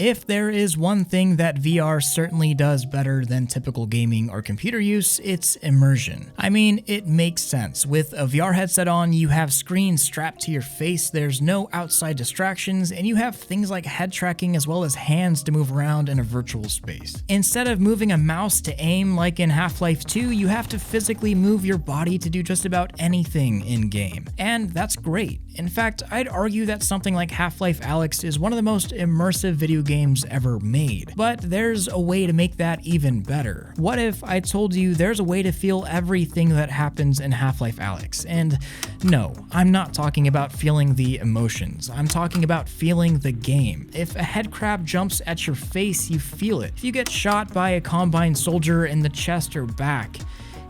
If there is one thing that VR certainly does better than typical gaming or computer use, it's immersion. I mean, it makes sense. With a VR headset on, you have screens strapped to your face, there's no outside distractions, and you have things like head tracking as well as hands to move around in a virtual space. Instead of moving a mouse to aim like in Half-Life 2, you have to physically move your body to do just about anything in-game. And that's great. In fact, I'd argue that something like Half-Life Alyx is one of the most immersive video games ever made. But there's a way to make that even better. What if I told you there's a way to feel everything that happens in Half-Life Alyx? And no, I'm not talking about feeling the emotions. I'm talking about feeling the game. If a headcrab jumps at your face, you feel it. If you get shot by a combine soldier in the chest or back,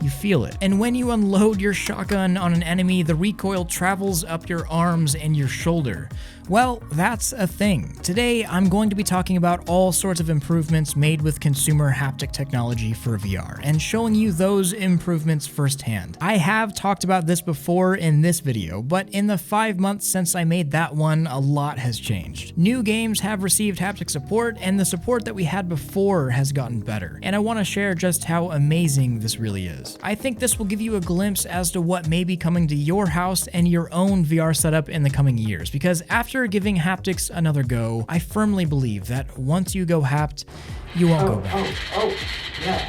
you feel it. And when you unload your shotgun on an enemy, the recoil travels up your arms and your shoulder. Well, that's a thing. Today, I'm going to be talking about all sorts of improvements made with consumer haptic technology for VR, and showing you those improvements firsthand. I have talked about this before in this video, but in the 5 months since I made that one, a lot has changed. New games have received haptic support, and the support that we had before has gotten better, and I want to share just how amazing this really is. I think this will give you a glimpse as to what may be coming to your house and your own VR setup in the coming years, because after giving haptics another go, I firmly believe that once you go hapt, you won't go back. Yeah.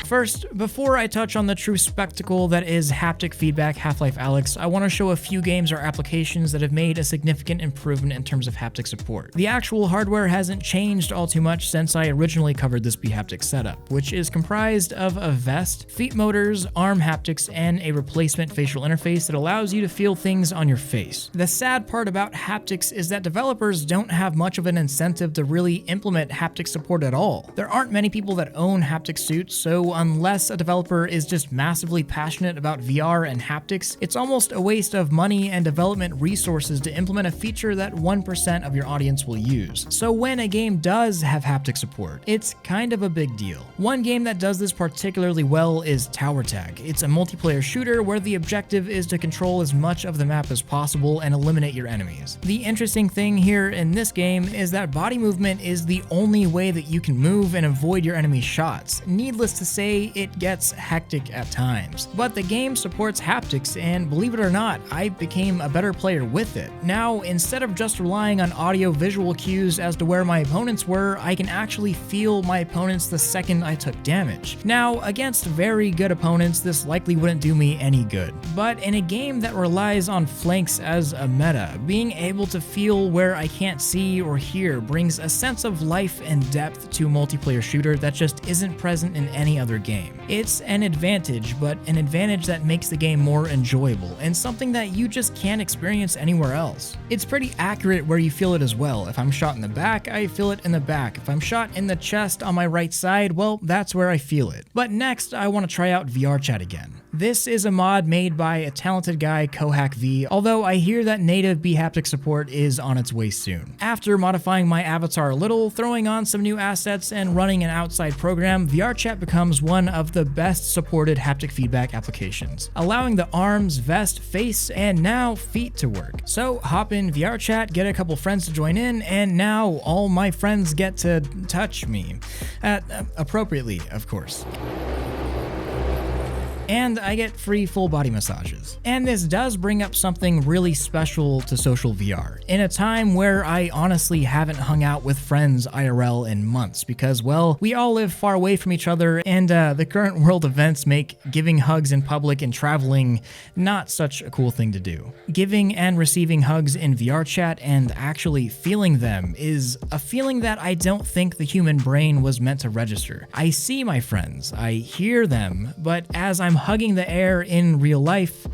First, before I touch on the true spectacle that is haptic feedback Half-Life Alyx, I want to show a few games or applications that have made a significant improvement in terms of haptic support. The actual hardware hasn't changed all too much since I originally covered this Bhaptics setup, which is comprised of a vest, feet motors, arm haptics, and a replacement facial interface that allows you to feel things on your face. The sad part about haptics is that developers don't have much of an incentive to really implement haptic support at all. There aren't many people that own haptic suits, so unless a developer is just massively passionate about VR and haptics, it's almost a waste of money and development resources to implement a feature that 1% of your audience will use. So when a game does have haptic support, it's kind of a big deal. One game that does this particularly well is Tower Tag. It's a multiplayer shooter where the objective is to control as much of the map as possible and eliminate your enemies. The interesting thing here in this game is that body movement is the only way that you can move and avoid your enemy's shots. Needless to say, it gets hectic at times. But the game supports haptics, and believe it or not, I became a better player with it. Now, instead of just relying on audio-visual cues as to where my opponents were, I can actually feel my opponents the second I took damage. Now, against very good opponents, this likely wouldn't do me any good. But in a game that relies on flanks as a meta, being able to feel where I can't see or hear brings a sense of life and depth to a multiplayer shooter that just isn't present in any other game. It's an advantage, but an advantage that makes the game more enjoyable and something that you just can't experience anywhere else. It's pretty accurate where you feel it as well. If I'm shot in the back, I feel it in the back. If I'm shot in the chest on my right side, well, that's where I feel it. But next, I want to try out VRchat again. This is a mod made by a talented guy, CohackV, although I hear that native bhaptic support is on its way soon. After modifying my avatar a little, throwing on some new assets, and running an outside program, VRchat becomes one of the best supported haptic feedback applications, allowing the arms, vest, face, and now feet to work. So hop in VRchat, get a couple friends to join in, and now all my friends get to touch me. Appropriately, of course. And I get free full body massages. And this does bring up something really special to social VR, in a time where I honestly haven't hung out with friends IRL in months because, well, we all live far away from each other, and the current world events make giving hugs in public and traveling not such a cool thing to do. Giving and receiving hugs in VRchat and actually feeling them is a feeling that I don't think the human brain was meant to register. I see my friends, I hear them, but as I'm hugging the air in real life,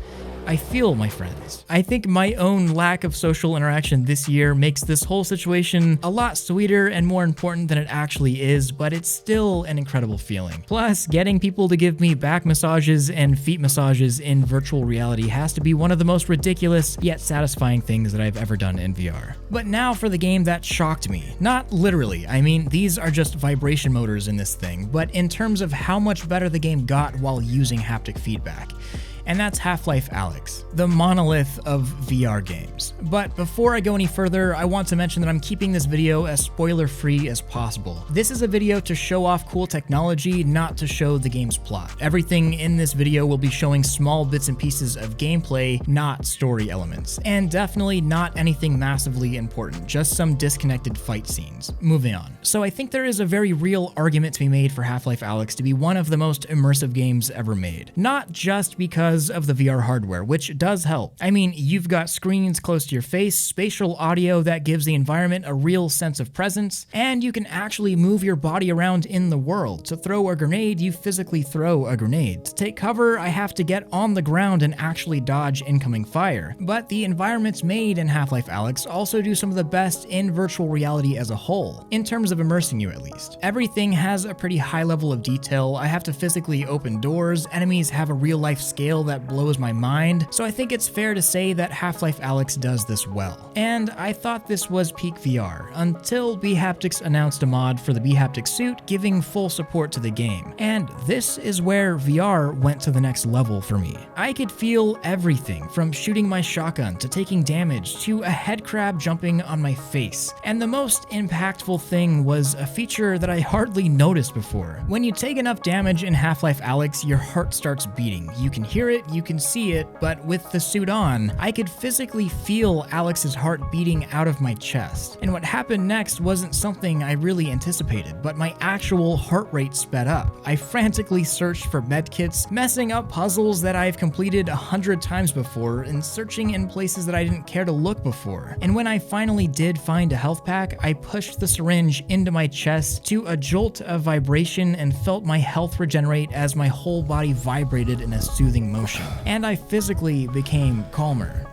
I feel my friends. I think my own lack of social interaction this year makes this whole situation a lot sweeter and more important than it actually is, but it's still an incredible feeling. Plus, getting people to give me back massages and feet massages in virtual reality has to be one of the most ridiculous yet satisfying things that I've ever done in VR. But now for the game that shocked me. Not literally, I mean, these are just vibration motors in this thing, but in terms of how much better the game got while using haptic feedback. and that's Half-Life Alyx, the monolith of VR games. But before I go any further, I want to mention that I'm keeping this video as spoiler-free as possible. This is a video to show off cool technology, not to show the game's plot. Everything in this video will be showing small bits and pieces of gameplay, not story elements, and definitely not anything massively important, just some disconnected fight scenes. Moving on. So I think there is a very real argument to be made for Half-Life Alyx to be one of the most immersive games ever made. Not just because of the VR hardware, which does help. I mean, you've got screens close to your face, spatial audio that gives the environment a real sense of presence, and you can actually move your body around in the world. To throw a grenade, you physically throw a grenade. To take cover, I have to get on the ground and actually dodge incoming fire. But the environments made in Half-Life Alyx also do some of the best in virtual reality as a whole, in terms of immersing you at least. Everything has a pretty high level of detail. I have to physically open doors, enemies have a real life scale that blows my mind, so I think it's fair to say that Half-Life Alyx does this well. And I thought this was peak VR, until Bhaptics announced a mod for the Bhaptics suit giving full support to the game. And this is where VR went to the next level for me. I could feel everything, from shooting my shotgun to taking damage to a headcrab jumping on my face. And the most impactful thing was a feature that I hardly noticed before. When you take enough damage in Half-Life Alyx, your heart starts beating. You can hear it, you can see it, but with the suit on, I could physically feel Alyx's heart beating out of my chest. And what happened next wasn't something I really anticipated, but my actual heart rate sped up. I frantically searched for medkits, messing up puzzles that I've completed 100 times before, and searching in places that I didn't care to look before. And when I finally did find a health pack, I pushed the syringe into my chest to a jolt of vibration and felt my health regenerate as my whole body vibrated in a soothing motion. And I physically became calmer.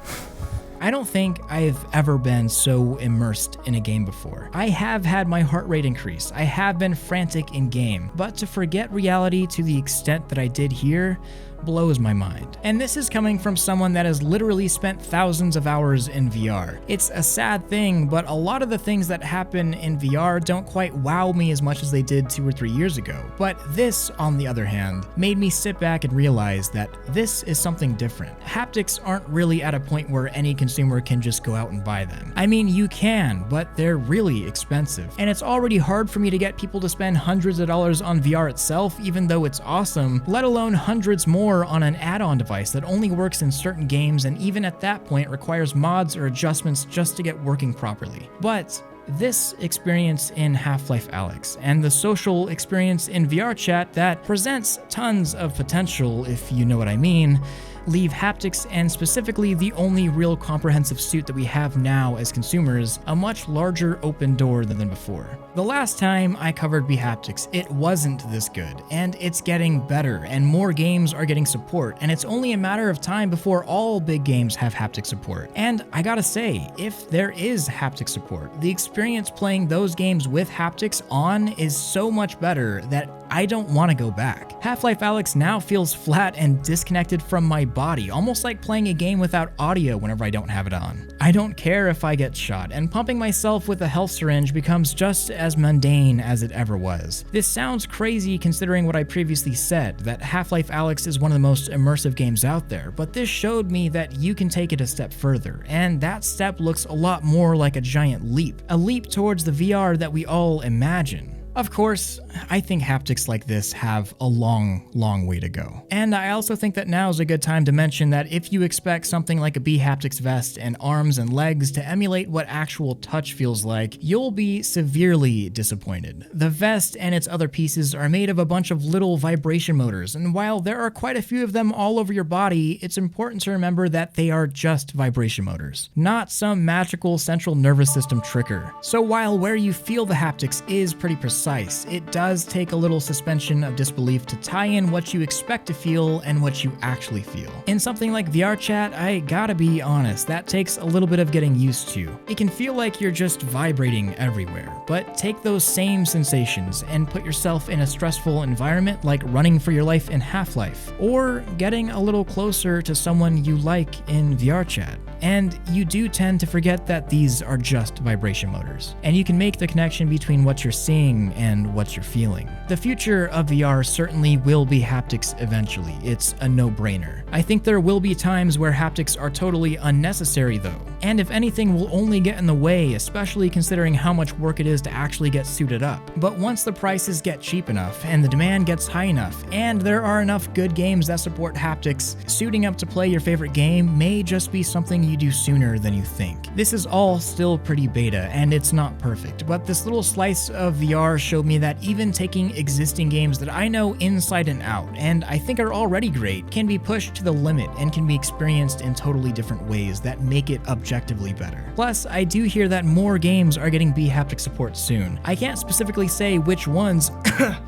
I don't think I've ever been so immersed in a game before. I have had my heart rate increase, I have been frantic in game, but to forget reality to the extent that I did here blows my mind. And this is coming from someone that has literally spent thousands of hours in VR. It's a sad thing, but a lot of the things that happen in VR don't quite wow me as much as they did 2 or 3 years ago. But this, on the other hand, made me sit back and realize that this is something different. Haptics aren't really at a point where any consumer can just go out and buy them. I mean, you can, but they're really expensive. And it's already hard for me to get people to spend hundreds of dollars on VR itself, even though it's awesome, let alone hundreds more on an add-on device that only works in certain games, and even at that point requires mods or adjustments just to get working properly. But this experience in Half-Life Alyx and the social experience in VRchat that presents tons of potential, if you know what I mean, leave Haptics, and specifically the only real comprehensive suit that we have now as consumers, a much larger open door than before. The last time I covered Bhaptics, it wasn't this good, and it's getting better, and more games are getting support, and it's only a matter of time before all big games have haptic support. And I gotta say, if there is haptic support, the experience playing those games with haptics on is so much better that I don't want to go back. Half-Life Alyx now feels flat and disconnected from my body, almost like playing a game without audio whenever I don't have it on. I don't care if I get shot, and pumping myself with a health syringe becomes just as mundane as it ever was. This sounds crazy considering what I previously said, that Half-Life Alyx is one of the most immersive games out there, but this showed me that you can take it a step further, and that step looks a lot more like a giant leap. A leap towards the VR that we all imagine. Of course, I think haptics like this have a long, long way to go. And I also think that now is a good time to mention that if you expect something like a Bhaptics vest and arms and legs to emulate what actual touch feels like, you'll be severely disappointed. The vest and its other pieces are made of a bunch of little vibration motors, and while there are quite a few of them all over your body, it's important to remember that they are just vibration motors, not some magical central nervous system trigger. So while where you feel the haptics is pretty precise, it does take a little suspension of disbelief to tie in what you expect to feel and what you actually feel. In something like VRchat, I gotta be honest, that takes a little bit of getting used to. It can feel like you're just vibrating everywhere, but take those same sensations and put yourself in a stressful environment like running for your life in Half-Life, or getting a little closer to someone you like in VRchat. and you do tend to forget that these are just vibration motors, and you can make the connection between what you're seeing and what you're feeling. The future of VR certainly will be haptics eventually. It's a no-brainer. I think there will be times where haptics are totally unnecessary though, and if anything will only get in the way, especially considering how much work it is to actually get suited up. But once the prices get cheap enough and the demand gets high enough, and there are enough good games that support haptics, suiting up to play your favorite game may just be something you do sooner than you think. This is all still pretty beta, and it's not perfect, but this little slice of VR showed me that even taking existing games that I know inside and out, and I think are already great, can be pushed to the limit and can be experienced in totally different ways that make it objectively better. Plus, I do hear that more games are getting B-haptic support soon. I can't specifically say which ones,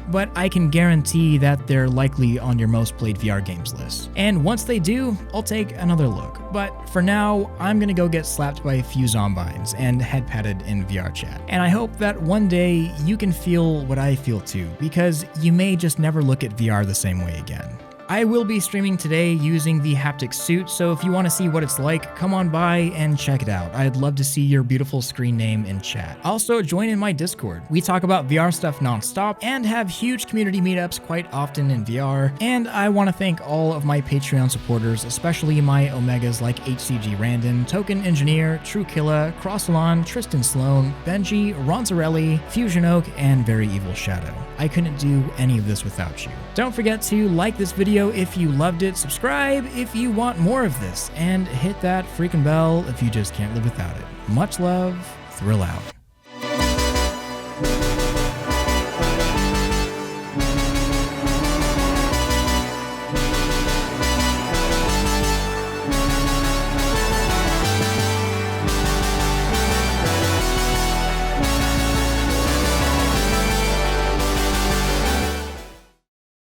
but I can guarantee that they're likely on your most played VR games list. And once they do, I'll take another look. But for now, I'm gonna go get slapped by a few zombies and head patted in VRchat. And I hope that one day you can feel what I feel too, because you may just never look at VR the same way again. I will be streaming today using the Haptics suit, so if you want to see what it's like, come on by and check it out. I'd love to see your beautiful screen name in chat. Also, join in my Discord. We talk about VR stuff nonstop and have huge community meetups quite often in VR. And I want to thank all of my Patreon supporters, especially my Omegas like HCG Randon, Token Engineer, True Killa, Crossalon, Tristan Sloan, Benji, Ronzarelli, Fusion Oak, and Very Evil Shadow. I couldn't do any of this without you. Don't forget to like this video if you loved it, subscribe if you want more of this, and hit that freaking bell if you just can't live without it. Much love, Thrill out.